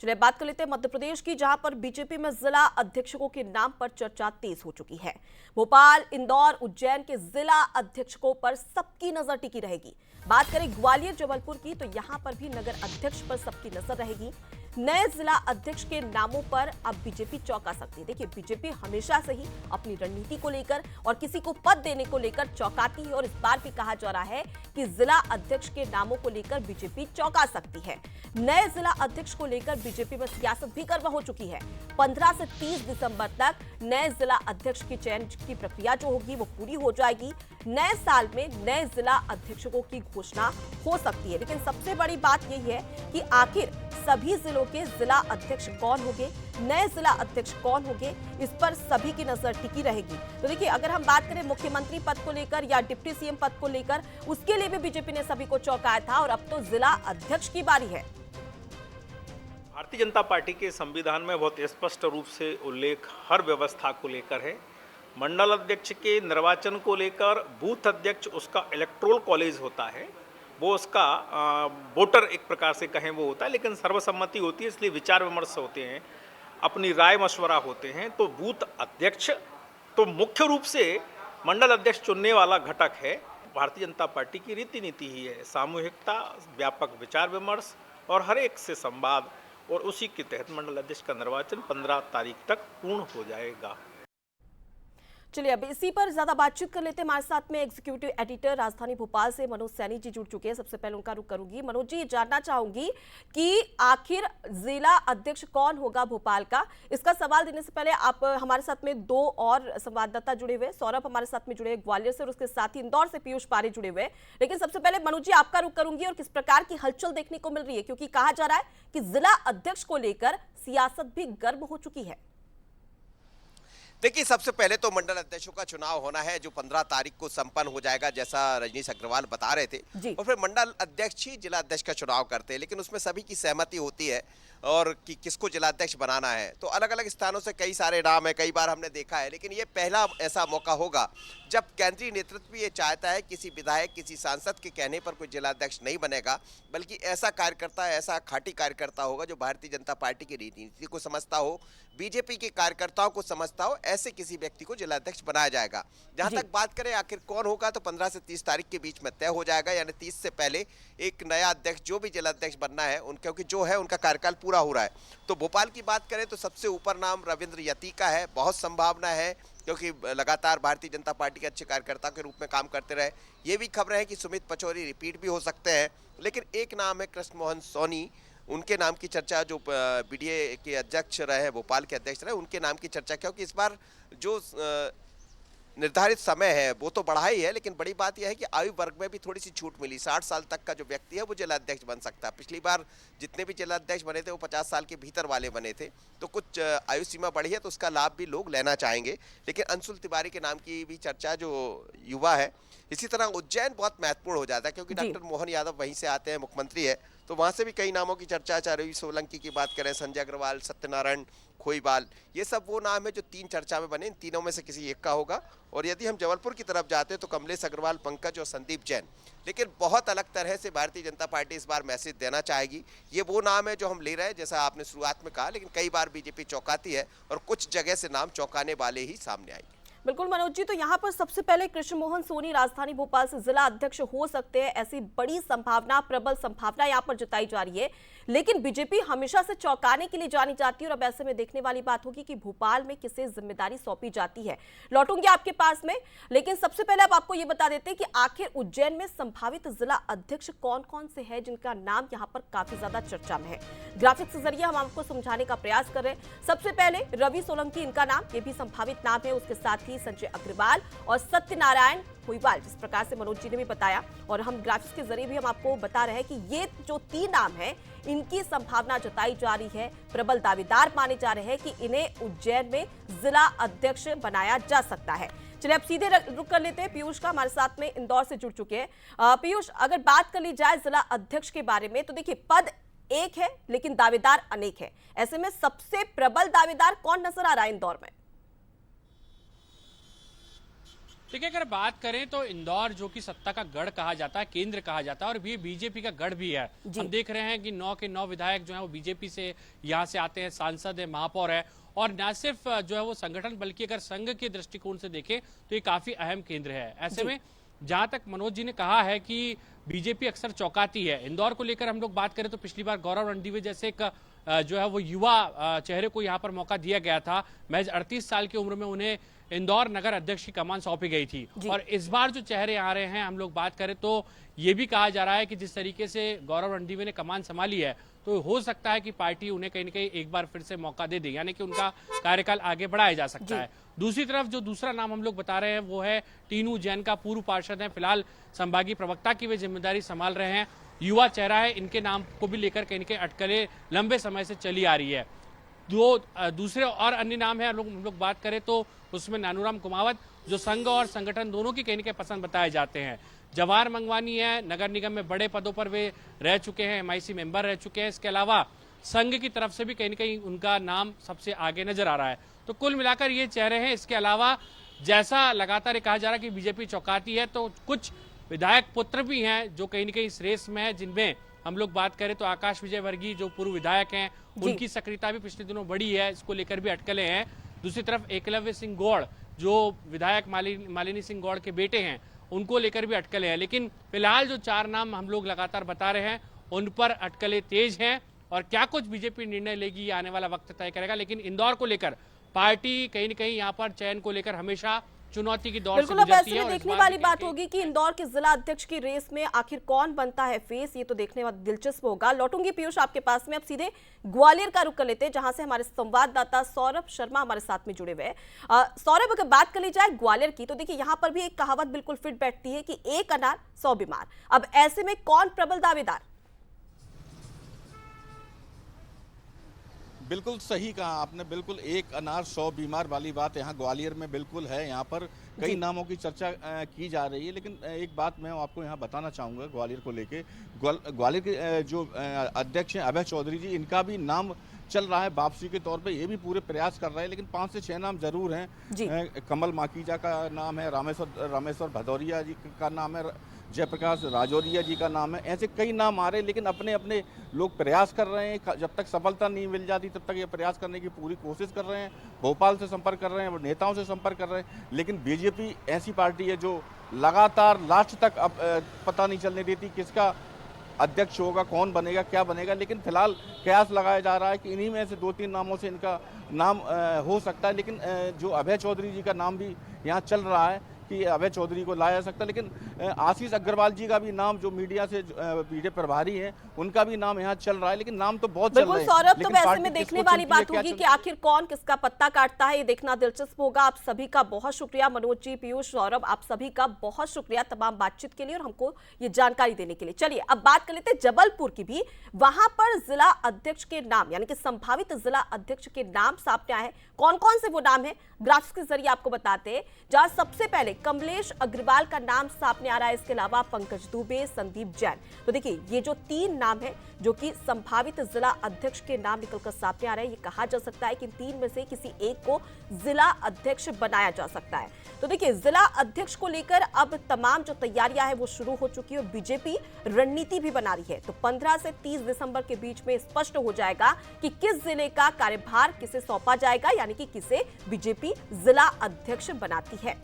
चलिए बात कर लेते हैं मध्य प्रदेश की, जहां पर बीजेपी में जिला अध्यक्षों के नाम पर चर्चा तेज हो चुकी है। भोपाल, इंदौर, उज्जैन के जिला अध्यक्षों पर सबकी नजर टिकी रहेगी। बात करें ग्वालियर, जबलपुर की, तो यहां पर भी नगर अध्यक्ष पर सबकी नजर रहेगी। नए जिला अध्यक्ष के नामों पर अब बीजेपी चौंका सकती है। देखिए, बीजेपी हमेशा से ही अपनी रणनीति को लेकर और किसी को पद देने को लेकर चौंकाती है, और इस बार भी कहा जा रहा है कि जिला अध्यक्ष के नामों को लेकर बीजेपी चौंका सकती है। नए जिला अध्यक्ष को लेकर बीजेपी में सियासत भी गर्म हो चुकी है। 15 से 30 दिसंबर तक नए जिला अध्यक्ष की चयन की प्रक्रिया जो होगी वो पूरी हो जाएगी। नए साल में नए जिला अध्यक्षों की घोषणा हो सकती है, लेकिन सबसे बड़ी बात यही है कि आखिर सभी जिलों के जिला अध्यक्ष कौन होंगे, नए जिला अध्यक्ष कौन होंगे, इस पर सभी की नजर टिकी रहेगी। तो देखिए, अगर हम बात करें मुख्यमंत्री पद को लेकर या डिप्टी सीएम पद को लेकर, उसके लिए भी बीजेपी ने सभी को चौंकाया था, और अब तो जिला अध्यक्ष की बारी है। भारतीय जनता पार्टी के संविधान में बहुत स्पष्ट रूप से उल्लेख हर व्यवस्था को लेकर है। मंडल अध्यक्ष के निर्वाचन को लेकर बूथ अध्यक्ष उसका इलेक्टोरल कॉलेज होता है, वो उसका वोटर एक प्रकार से कहें वो होता है, लेकिन सर्वसम्मति होती है, इसलिए विचार विमर्श होते हैं, अपनी राय मशवरा होते हैं। तो बूथ अध्यक्ष तो मुख्य रूप से मंडल अध्यक्ष चुनने वाला घटक है। भारतीय जनता पार्टी की रीति नीति ही है सामूहिकता, व्यापक विचार विमर्श और हर एक से संवाद, और उसी के तहत मंडल अध्यक्ष का निर्वाचन 15 तारीख तक पूर्ण हो जाएगा। चलिए अब इसी पर ज्यादा बातचीत कर लेते हैं। हमारे साथ में एग्जीक्यूटिव एडिटर राजधानी भोपाल से मनोज सैनी जी जुड़ चुके हैं। सबसे पहले उनका रुख करूंगी। मनोज जी, जानना चाहूंगी कि आखिर जिला अध्यक्ष कौन होगा भोपाल का। इसका सवाल देने से पहले आप हमारे साथ में दो और संवाददाता जुड़े हुए, सौरभ हमारे साथ में जुड़े ग्वालियर से, और उसके साथ ही इंदौर से पीयूष पारे जुड़े हुए। लेकिन सबसे पहले मनोज जी, आपका रुख करूंगी, और किस प्रकार की हलचल देखने को मिल रही है, क्योंकि कहा जा रहा है कि जिला अध्यक्ष को लेकर सियासत भी गर्म हो चुकी है। देखिए, सबसे पहले तो मंडल अध्यक्षों का चुनाव होना है, जो 15 तारीख को संपन्न हो जाएगा, जैसा रजनीश अग्रवाल बता रहे थे। और फिर मंडल अध्यक्ष ही जिला अध्यक्ष का चुनाव करते हैं, लेकिन उसमें सभी की सहमति होती है और कि किसको जिला अध्यक्ष बनाना है। तो अलग अलग स्थानों से कई सारे नाम है, कई बार हमने देखा है, लेकिन ये पहला ऐसा मौका होगा जब केंद्रीय नेतृत्व भी ये चाहता है किसी विधायक, किसी सांसद के कहने पर कोई जिला अध्यक्ष नहीं बनेगा, बल्कि ऐसा कार्यकर्ता, ऐसा खाटी कार्यकर्ता होगा जो भारतीय जनता पार्टी की नीति को समझता हो, बीजेपी के कार्यकर्ताओं को समझता हो, ऐसे किसी व्यक्ति को जिला अध्यक्ष बनाया जाएगा। जहां तक बात करें आखिर कौन होगा, तो 15 से 30 तारीख के बीच में तय हो जाएगा, यानी 30 से पहले एक नया अध्यक्ष जो भी जिला अध्यक्ष बनना है क्योंकि जो है उनका कार्यकाल पूरा हो रहा है। तो भोपाल की बात करें तो सबसे ऊपर नाम रविंद्र यति का है। बहुत संभावना है, क्योंकि लगातार भारतीय जनता पार्टी के अच्छे कार्यकर्ता के रूप में काम करते रहे। ये भी खबर है कि सुमित पचौरी रिपीट भी हो सकते हैं, लेकिन एक नाम है कृष्ण मोहन सोनी, उनके नाम की चर्चा, जो बीडीए के अध्यक्ष रहे, भोपाल के अध्यक्ष रहे, उनके नाम की चर्चा, क्योंकि इस बार जो निर्धारित समय है वो तो बढ़ा ही है, लेकिन बड़ी बात यह है कि आयु वर्ग में भी थोड़ी सी छूट मिली। 60 साल तक का जो व्यक्ति है वो जिला अध्यक्ष बन सकता है। पिछली बार जितने भी जिला अध्यक्ष बने थे वो 50 साल के भीतर वाले बने थे, तो कुछ आयु सीमा बढ़ी है, तो उसका लाभ भी लोग लेना चाहेंगे। लेकिन अंशुल तिवारी के नाम की भी चर्चा, जो युवा है। इसी तरह उज्जैन बहुत महत्वपूर्ण हो जाता है, क्योंकि डॉक्टर मोहन यादव वहीं से आते हैं, मुख्यमंत्री है, तो वहां से भी कई नामों की चर्चा, चाहे रवि सोलंकी की बात करें, संजय अग्रवाल, सत्यनारायण खोईवाल, ये सब वो नाम है जो 3 चर्चा में बने। इन तीनों में से किसी एक का होगा। और यदि हम जबलपुर की तरफ जाते हैं तो कमलेश अग्रवाल, पंकज और संदीप जैन। लेकिन बहुत अलग तरह से भारतीय जनता पार्टी इस बार मैसेज देना चाहेगी। ये वो नाम है जो हम ले रहे हैं, जैसा आपने शुरुआत में कहा, लेकिन कई बार बीजेपी चौंकाती है और कुछ जगह से नाम चौंकाने वाले ही सामने आएंगे। बिल्कुल मनोज जी, तो यहाँ पर सबसे पहले कृष्ण मोहन सोनी राजधानी भोपाल से जिला अध्यक्ष हो सकते हैं, ऐसी बड़ी संभावना, प्रबल संभावना यहाँ पर जताई जा रही है। लेकिन बीजेपी हमेशा से चौंकाने के लिए जानी जाती है, और अब ऐसे में देखने वाली बात होगी कि भोपाल में किसे जिम्मेदारी सौंपी जाती है। लौटूंगी आपके पास में, लेकिन सबसे पहले अब आपको ये बता देते हैं कि आखिर उज्जैन में संभावित जिला अध्यक्ष कौन कौन से हैं जिनका नाम यहाँ पर काफी ज्यादा चर्चा में है। ग्राफिक्स के जरिए हम आपको समझाने का प्रयास कर रहे हैं। सबसे पहले रवि सोलंकी, इनका नाम, ये भी संभावित नाम है। उसके साथ संजय अग्रवाल और सत्यनारायण खोईवाल, जिस प्रकार से मनोज जी ने भी बताया, और हम ग्राफिक्स के जरिए भी हम आपको बता रहे हैं कि ये जो 3 नाम हैं, इनकी संभावना जताई जा रही है। प्रबल दावेदार माने जा रहे हैं कि इन्हें उज्जैन में जिला अध्यक्ष बनाया जा सकता है। चलिए अब सीधे रुक कर लेते हैं पीयूष का, हमारे साथ में इंदौर से जुड़ चुके हैं। पीयूष, अगर बात कर ली जाए जिला अध्यक्ष के बारे में, तो देखिए पद एक है लेकिन दावेदार अनेक है। ऐसे में सबसे प्रबल दावेदार कौन नजर आ रहा है इंदौर में? देखिए, अगर बात करें तो इंदौर जो कि सत्ता का गढ़ कहा जाता है, केंद्र कहा जाता है, और भी बीजेपी का गढ़ भी है। हम देख रहे हैं कि 9 के 9 विधायक जो है वो बीजेपी से यहाँ से आते हैं, सांसद है, महापौर है, और न सिर्फ जो है वो संगठन बल्कि अगर संघ के दृष्टिकोण से देखें तो ये काफी अहम केंद्र है। ऐसे में जहां तक मनोज जी ने कहा है कि बीजेपी अक्सर चौंकाती है, इंदौर को लेकर हम लोग बात करें तो पिछली बार गौरव रणदीवे जैसे एक जो है वो युवा चेहरे को यहाँ पर मौका दिया गया था। महज 38 साल की उम्र में उन्हें इंदौर नगर अध्यक्ष की कमान सौंपी गई थी, और इस बार जो चेहरे आ रहे हैं हम लोग बात करें तो ये भी कहा जा रहा है कि जिस तरीके से गौरव रणदीवे ने कमान संभाली है तो हो सकता है कि पार्टी उन्हें कहीं न कहीं एक बार फिर से मौका दे दे, यानी कि उनका कार्यकाल आगे बढ़ाया जा सकता है। दूसरी तरफ जो दूसरा नाम हम लोग बता रहे हैं वो है टीनू जैन का, पूर्व पार्षद है, फिलहाल संभागीय प्रवक्ता की वे जिम्मेदारी संभाल रहे हैं, युवा चेहरा है, इनके नाम को भी लेकर कहीं न कहीं अटकलें लंबे समय से चली आ रही है। दूसरे और अन्य नाम है हम लोग बात करें तो उसमें नानूराम कुमावत जो संघ और संगठन दोनों की कहीं न कहीं पसंद बताए जाते हैं। जवाहर मंगवानी है, नगर निगम में बड़े पदों पर वे रह चुके हैं, MIC मेंबर रह चुके हैं। इसके अलावा संघ की तरफ से भी कहीं न कहीं उनका नाम सबसे आगे नजर आ रहा है। तो कुल मिलाकर ये चेहरे हैं। इसके अलावा जैसा लगातार ये कहा जा रहा है कि बीजेपी चौंकाती है, तो कुछ विधायक पुत्र भी हैं जो कहीं न कहीं इस रेस में है, जिनमें हम लोग बात करें तो आकाश विजयवर्गीय जो पूर्व विधायक हैं उनकी सक्रियता भी पिछले दिनों बढ़ी है, इसको लेकर भी अटकलें हैं। दूसरी तरफ एकलव्य सिंह गौड़ जो विधायक मालिनी सिंह गौड़ के बेटे हैं उनको लेकर भी अटकलें हैं। लेकिन फिलहाल जो 4 नाम हम लोग लगातार बता रहे हैं उन पर अटकलें तेज हैं, और क्या कुछ बीजेपी निर्णय लेगी ये आने वाला वक्त तय करेगा। लेकिन इंदौर को लेकर पार्टी कहीं न कहीं यहाँ पर चयन को लेकर हमेशा चुनौती की दौर से गुजरती है। देखने वाली बात होगी कि इंदौर के जिला अध्यक्ष की रेस में आखिर कौन बनता है फेस, ये तो देखने में दिलचस्प होगा। लौटूंगी पीयूष आपके पास में, अब सीधे ग्वालियर का रुख कर लेते हैं जहां से हमारे संवाददाता सौरभ शर्मा हमारे साथ में जुड़े हुए हैं। सौरभ, अगर बात कर ली जाए ग्वालियर की तो देखिए यहाँ पर भी एक कहावत बिल्कुल फिट बैठती है कि 1 अनार 100 बीमार। अब ऐसे में कौन प्रबल दावेदार? बिल्कुल सही कहा आपने, बिल्कुल 1 अनार 100 बीमार वाली बात यहाँ ग्वालियर में बिल्कुल है। यहाँ पर कई नामों की चर्चा की जा रही है, लेकिन एक बात मैं आपको यहाँ बताना चाहूँगा ग्वालियर को लेके। ग्वालियर के जो अध्यक्ष हैं अभय चौधरी जी, इनका भी नाम चल रहा है वापसी के तौर पे, ये भी पूरे प्रयास कर रहे हैं, लेकिन 5 से 6 नाम जरूर हैं। कमल माकीजा का नाम है, रामेश्वर भदौरिया जी का नाम है, जयप्रकाश राजौरिया जी का नाम है, ऐसे कई नाम आ रहे हैं। लेकिन अपने अपने लोग प्रयास कर रहे हैं, जब तक सफलता नहीं मिल जाती तब तक ये प्रयास करने की पूरी कोशिश कर रहे हैं। भोपाल से संपर्क कर रहे हैं, नेताओं से संपर्क कर रहे हैं, लेकिन बीजेपी ऐसी पार्टी है जो लगातार लास्ट तक अब पता नहीं चलने देती किसका अध्यक्ष होगा, कौन बनेगा, क्या बनेगा। लेकिन फिलहाल कयास लगाया जा रहा है कि इन्हीं में से 2-3 नामों से इनका नाम हो सकता है। लेकिन जो अभय चौधरी जी का नाम भी यहाँ चल रहा है कि अभय चौधरी को लाया जा सकता है, लेकिन आशीष अग्रवाल जी का भी नाम जो मीडिया से मीडिया प्रभारी हैं उनका भी नाम यहाँ चल रहा है। लेकिन नाम तो बहुत चल रहे हैं। सौरभ, तो वैसे में देखने वाली बात होगी कि आखिर कौन किसका पत्ता काटता है, ये देखना दिलचस्प होगा। आप सभी का बहुत शुक्रिया, मनोज जी, पीयूष, सौरभ, आप सभी का बहुत शुक्रिया तमाम बातचीत के लिए और हमको ये जानकारी देने के लिए। चलिए अब बात कर लेते हैं जबलपुर की भी। वहां पर जिला अध्यक्ष के नाम यानी कि संभावित जिला अध्यक्ष के नाम सामने आए हैं। कौन कौन से वो नाम है ग्राफ्स के जरिए आपको बताते हैं, जहां सबसे पहले कमलेश अग्रवाल का नाम सामने आ रहा है। इसके अलावा पंकज दुबे, संदीप जैन। तो देखिए ये जो 3 नाम है जो कि संभावित जिला अध्यक्ष के नाम निकलकर सामने आ रहे हैं, ये कहा जा सकता है कि 3 में से किसी एक को जिला अध्यक्ष बनाया जा सकता है। तो देखिए जिला अध्यक्ष को लेकर अब तमाम जो तैयारियां है वो शुरू हो चुकी है और बीजेपी रणनीति भी बना रही है। तो 15 से 30 दिसंबर के बीच में स्पष्ट हो जाएगा कि किस जिले का कार्यभार किसे सौंपा जाएगा, यानी कि किसे बीजेपी जिला अध्यक्ष बनाती है।